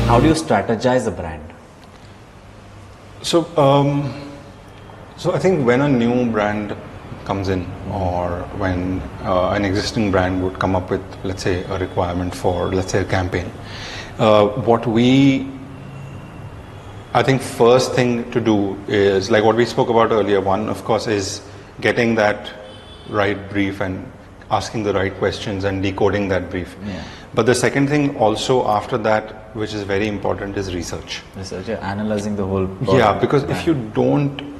How do you strategize a brand? So, so I think when a new brand comes in, or when an existing brand would come up with, let's say, a requirement for, let's say, a campaign, I think first thing to do is, like what we spoke about earlier, one, of course, is getting that right brief and asking the right questions and decoding that brief. Yeah. But the second thing also after that, which is very important, is research. Research, yeah, analyzing the whole product. Yeah, because if you don't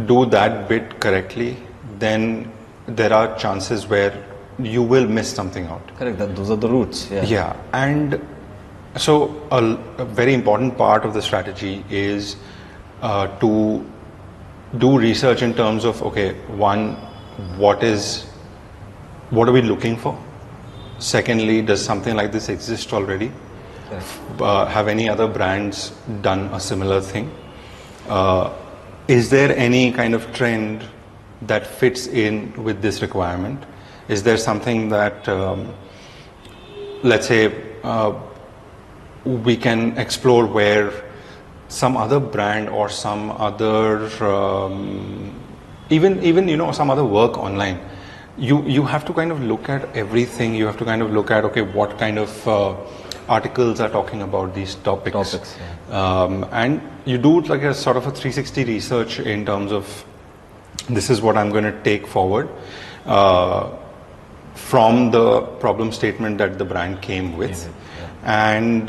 do that bit correctly, then there are chances where you will miss something out. Correct, those are the roots. Yeah. Yeah, and so a very important part of the strategy is to do research in terms of, okay, one, what are we looking for? Secondly, does something like this exist already? Have any other brands done a similar thing? Is there any kind of trend that fits in with this requirement? Is there something that, let's say, we can explore where some other brand or some other, even some other work online, you have to kind of look at everything. You have to kind of look at, okay, what kind of articles are talking about these topics. Yeah. And you do like a sort of a 360 research in terms of, this is what I'm going to take forward from the problem statement that the brand came with. And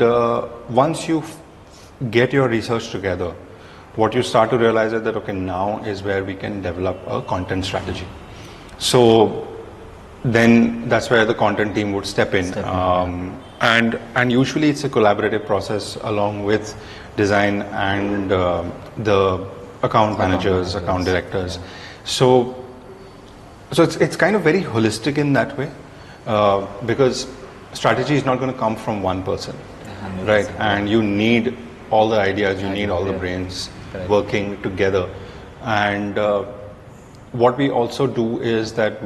once you get your research together, what you start to realize is that, okay, now is where we can develop a content strategy. So then that's where the content team would step in. And usually it's a collaborative process along with design and the account managers, account directors. Yeah. So it's kind of very holistic in that way, because strategy is not going to come from one person, right? And you need all the ideas, you need all the brains working together. And what we also do is that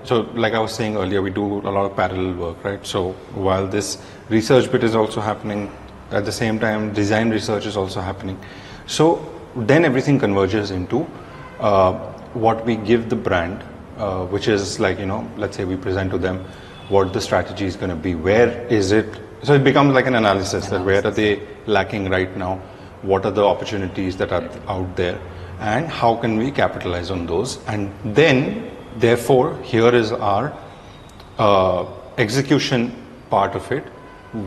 so like I was saying earlier, we do a lot of parallel work, right? So while this research bit is also happening, at the same time design research is also happening. So then everything converges into what we give the brand, which is like, let's say we present to them what the strategy is going to be, where is it, so it becomes like an analysis that where are they lacking right now, what are the opportunities that are out there, and how can we capitalize on those. And then therefore here is our execution part of it,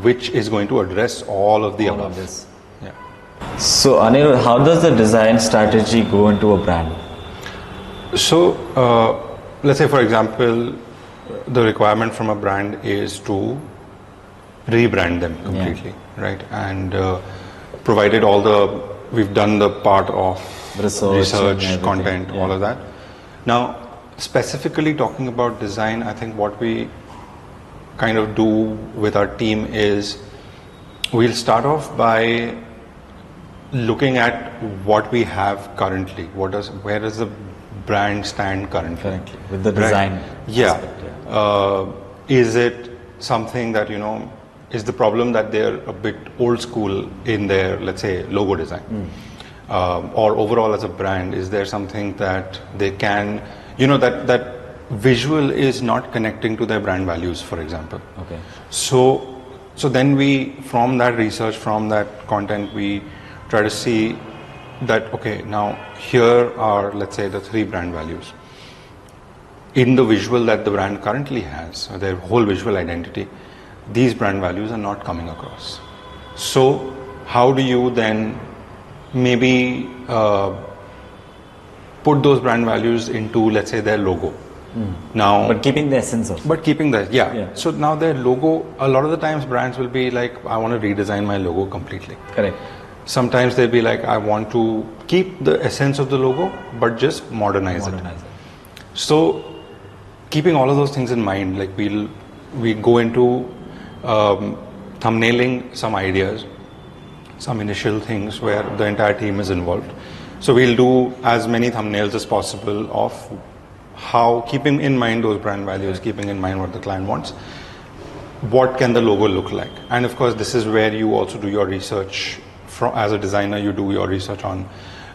which is going to address all of the above. Of this. Yeah. So Anirudh, how does the design strategy go into a brand? So let's say, for example, the requirement from a brand is to rebrand them completely, right? And provided we've done the part of research content, all of that. Now, specifically talking about design, I think what we kind of do with our team is we'll start off by looking at what we have currently. Where does the brand stand currently with the design aspect, is it something that is the problem that they're a bit old school in their, let's say, logo design, or overall as a brand, is there something that they can that visual is not connecting to their brand values, for example. Okay. So then we, from that research, from that content, we try to see that, okay, now here are, let's say, the 3 brand values. In the visual that the brand currently has, or their whole visual identity, these brand values are not coming across. So how do you then maybe put those brand values into, let's say, their logo? Now, but keeping the essence of. But keeping that, yeah. So now their logo, a lot of the times brands will be like, I want to redesign my logo completely. Correct. Sometimes they'll be like, I want to keep the essence of the logo, but just modernize it. So keeping all of those things in mind, like we go into thumbnailing some ideas, some initial things where the entire team is involved. So we'll do as many thumbnails as possible of how, keeping in mind those brand values, keeping in mind what the client wants. what can the logo look like? And of course, this is where you also do your research. As a designer, you do your research on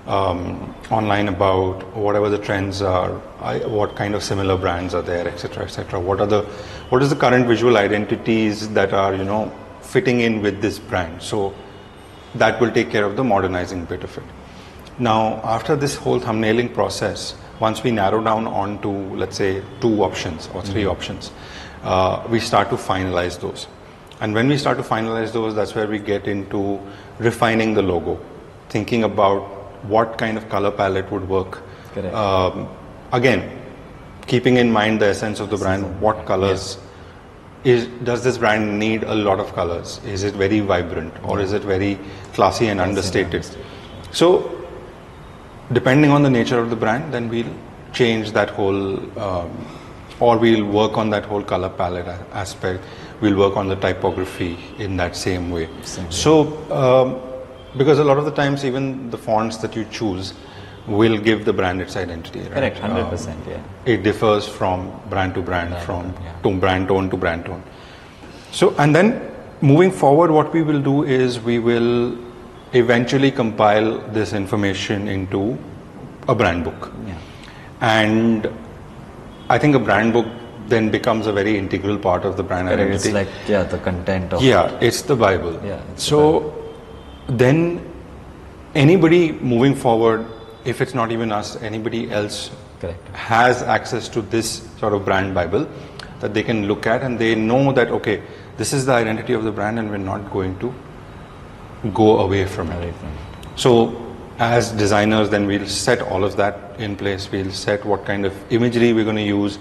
online about whatever the trends are, what kind of similar brands are there, etc., etc. What is the current visual identities that are fitting in with this brand? So that will take care of the modernizing bit of it. Now, after this whole thumbnailing process, once we narrow down onto, let's say, 2 options or 3 options, we start to finalize those. And when we start to finalize those, that's where we get into refining the logo, thinking about what kind of color palette would work. Correct. Again, keeping in mind the essence of the brand, what colors does this brand need? A lot of colors? Is it very vibrant, or is it very classy and understated? So depending on the nature of the brand, then we'll change that whole or we'll work on that whole color palette aspect. We'll work on the typography in that same way. So because a lot of the times even the fonts that you choose will give the brand its identity, right? Correct, 100%, yeah. It differs from brand to brand, to brand tone to brand tone. So, and then moving forward, what we will do is we will eventually compile this information into a brand book. Yeah. And I think a brand book then becomes a very integral part of the brand identity. It's like, the content of it's the Bible. Yeah, so then anybody moving forward, if it's not even us, anybody else Correct. has access to this sort of brand Bible that they can look at, and they know that, okay, this is the identity of the brand and we're not going to go away from it. So as designers, then we'll set all of that in place. We'll set what kind of imagery we're going to use.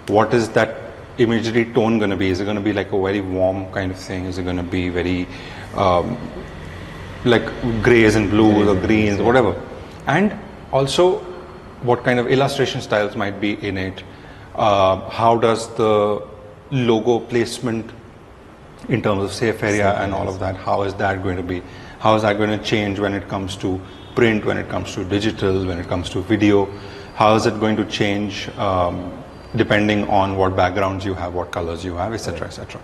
What is that imagery tone going to be? Is it going to be like a very warm kind of thing? Is it going to be very like grays and blues or greens, whatever? And also what kind of illustration styles might be in it? How does the logo placement in terms of safe area and all of that, how is that going to be? How is that going to change when it comes to print, when it comes to digital, when it comes to video? How is it going to change depending on what backgrounds you have, what colors you have, etc., etc.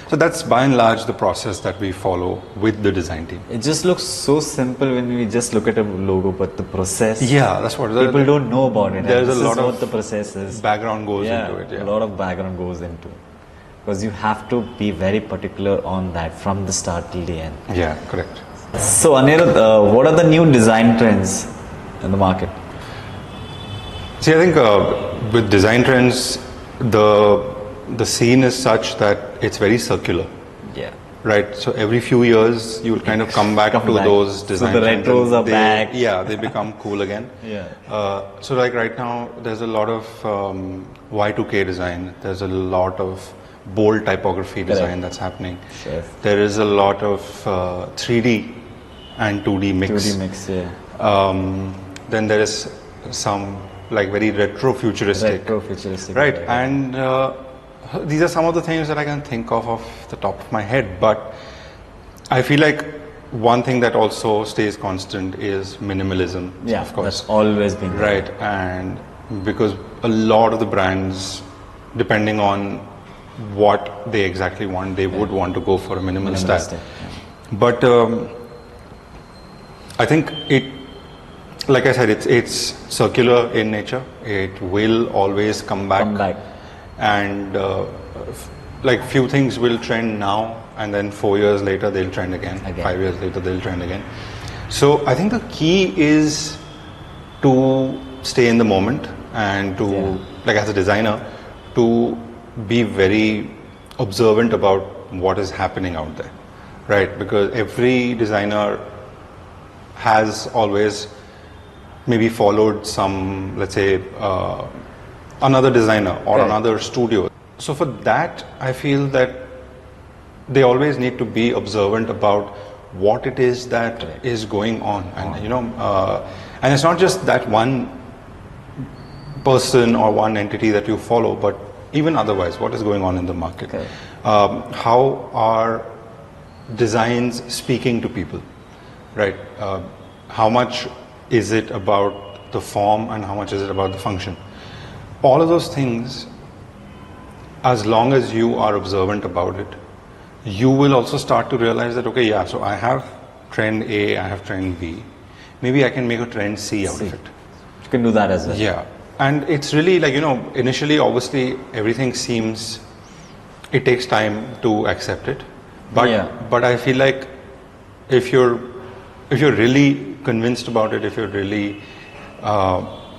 So that's by and large the process that we follow with the design team. It just looks so simple when we just look at a logo, but the process, that's what people don't know about it. There's and a lot of what the process is. Background goes into it. A lot of background goes into it. Because you have to be very particular on that from the start till the end. Yeah, correct. So Anirudh, what are the new design trends in the market? See, I think with design trends, the scene is such that it's very circular. Yeah. Right. So every few years, you'll kind of come back to those design trends. So the retros are back. Yeah, they become cool again. Yeah. So like right now, there's a lot of Y2K design. There's a lot of bold typography design that's happening. Sure. There is a lot of 3D and 2D mix. 2D mix, yeah. Then there is some like very retro-futuristic. Right, and these are some of the things that I can think of off the top of my head, but I feel like one thing that also stays constant is minimalism. Yeah, of course. that's always been there. Right, and because a lot of the brands, depending on what they exactly want, they would want to go for a minimal style. Yeah. But I think like I said, it's circular in nature. It will always come back. And like few things will trend now, and then 4 years later they'll trend again. 5 years later they'll trend again. So I think the key is to stay in the moment and to, like as a designer, to be very observant about what is happening out there, right? Because every designer has always maybe followed some, let's say, another designer or another studio. So for that, I feel that they always need to be observant about what it is that is going on. And, and it's not just that one person or one entity that you follow, but even otherwise, what is going on in the market? How are designs speaking to people, right? How much is it about the form and how much is it about the function? All of those things, as long as you are observant about it, you will also start to realize that, okay, yeah, so I have trend A, I have trend B. Maybe I can make a trend C out of it. You can do that as well. Yeah. And it's really like, initially, obviously, everything seems, it takes time to accept it. But I feel like if you're really convinced about it, if you're really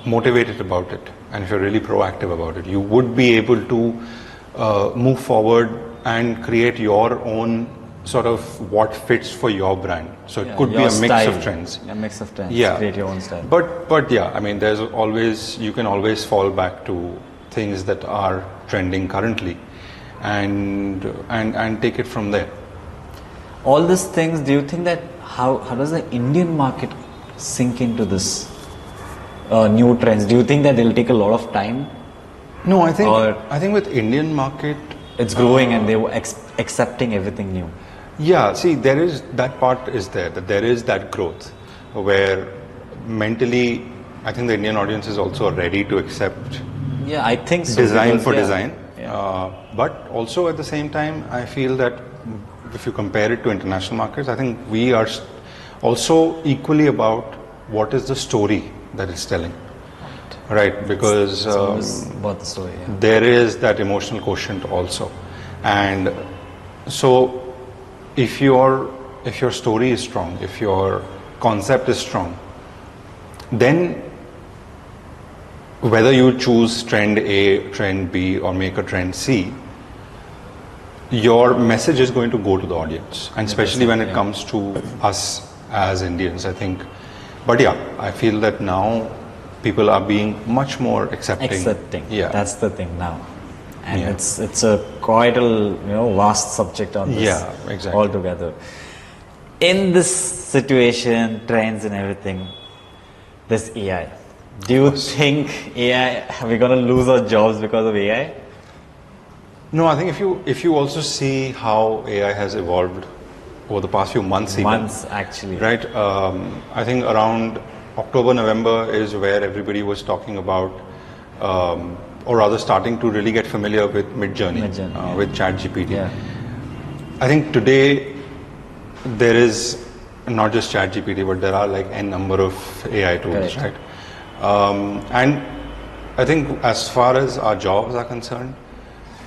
motivated about it, and if you're really proactive about it, you would be able to move forward and create your own sort of what fits for your brand. So it could be a mix of trends. A mix of trends. Yeah. Create your own style. But yeah, I mean, you can always fall back to things that are trending currently, and take it from there. All these things, do you think that how does the Indian market sink into this new trends? Do you think that they'll take a lot of time? No, I think with Indian market, it's growing and they were accepting everything new. Yeah, see, that part is there, that there is that growth where mentally, I think the Indian audience is also ready to accept I think so, design for design. Yeah. But also at the same time, I feel that if you compare it to international markets, I think we are also equally about what is the story that it's telling. Right, because it's always about the story. Yeah. There is that emotional quotient also. And so if your story is strong, if your concept is strong, then whether you choose trend A, trend B, or make a trend C, your message is going to go to the audience, and especially when it comes to us as Indians, I think. But yeah, I feel that now people are being much more accepting. Yeah, that's the thing now. And it's a quite a vast subject on this. Yeah, exactly. Altogether. In this situation, trends and everything, this AI. Do you think AI, are we going to lose our jobs because of AI? No, I think if you also see how AI has evolved over the past few months, actually, right? I think around October, November is where everybody was talking about. Or rather starting to really get familiar with Midjourney, with ChatGPT. Yeah. I think today there is not just ChatGPT, but there are like n number of AI tools, right? And I think as far as our jobs are concerned,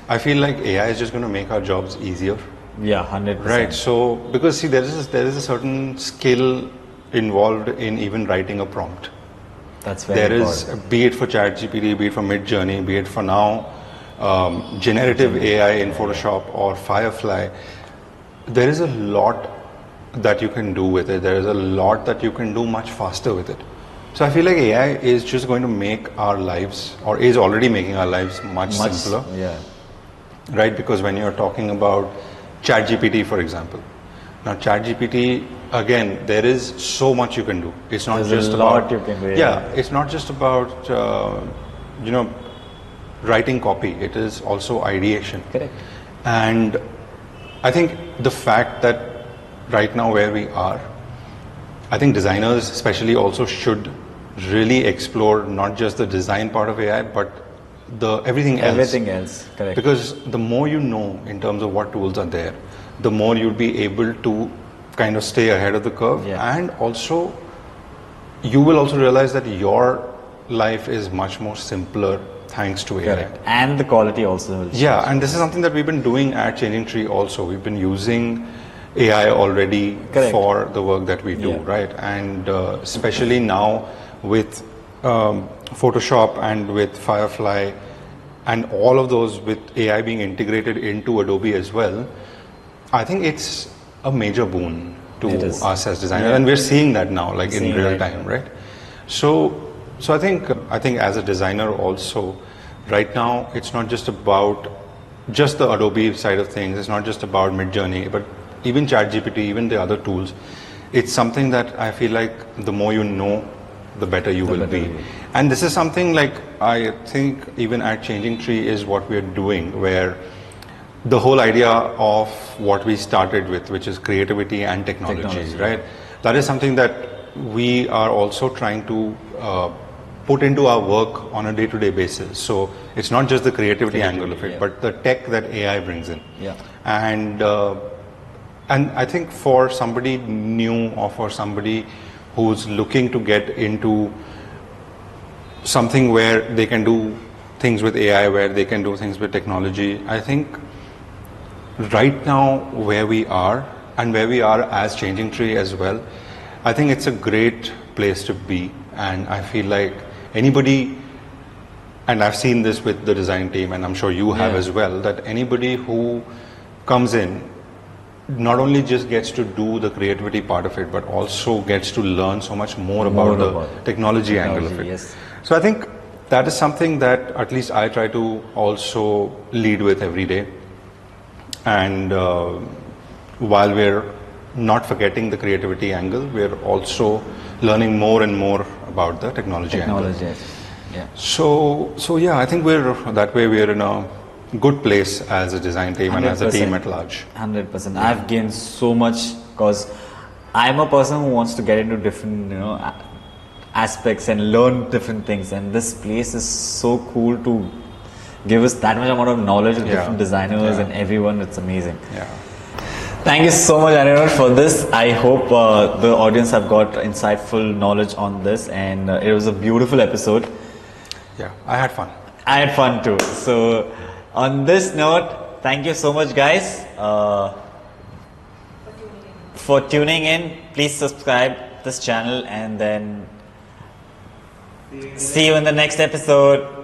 I feel like AI is just going to make our jobs easier. Yeah, 100%. Right. So because see, there is a certain skill involved in even writing a prompt. That's very important. Be it for ChatGPT, be it for Midjourney, be it for now generative AI in Photoshop or Firefly, there is a lot that you can do with it. There is a lot that you can do much faster with it. So I feel like AI is just going to make our lives, or is already making our lives much simpler. Yeah. Right? Because when you're talking about ChatGPT, for example, now ChatGPT, again, there is so much you can do. It's not just about you can do. It's not just about writing copy. It is also ideation. Correct. And I think the fact that right now where we are, I think designers especially also should really explore not just the design part of AI, but everything else. Everything else, correct. Because the more you know in terms of what tools are there, the more you'll be able to kind of stay ahead of the curve. And also you will also realize that your life is much more simpler thanks to AI. Correct. And the quality also will change. Yeah, and this is something that we've been doing at Changing Tree also. We've been using AI already for the work that we do, right? And especially now with Photoshop and with Firefly and all of those with AI being integrated into Adobe as well, I think it's a major boon to us as designers, and we're seeing that now, like in real time, right? So I think as a designer also, right now it's not just about just the Adobe side of things. It's not just about Midjourney, but even ChatGPT, even the other tools. It's something that I feel like the more you know, the better you will be. And this is something like I think even at Changing Tree is what we're doing, where the whole idea of what we started with, which is creativity and technology, right? That is something that we are also trying to put into our work on a day-to-day basis. So it's not just the creativity angle of it, but the tech that AI brings in. Yeah. And I think for somebody new or for somebody who's looking to get into something where they can do things with AI, where they can do things with technology, I think right now where we are and where we are as Changing Tree as well, I think it's a great place to be. And I feel like anybody, and I've seen this with the design team and I'm sure you have as well, that anybody who comes in not only just gets to do the creativity part of it, but also gets to learn so much more about the technology angle of it. Yes. So I think that is something that at least I try to also lead with every day. And while we're not forgetting the creativity angle, we're also learning more and more about the technology angle. Yeah. So yeah, I think we're in a good place as a design team and as a team at large. 100%. I've gained so much because I'm a person who wants to get into different, aspects and learn different things. And this place is so cool to give us that much amount of knowledge of different designers and everyone. It's amazing. Yeah. Thank you so much, Anirudh, for this. I hope the audience have got insightful knowledge on this, and it was a beautiful episode. Yeah, I had fun. I had fun too. So, on this note, thank you so much, guys, for tuning in. Please subscribe this channel, and then see you in the next episode.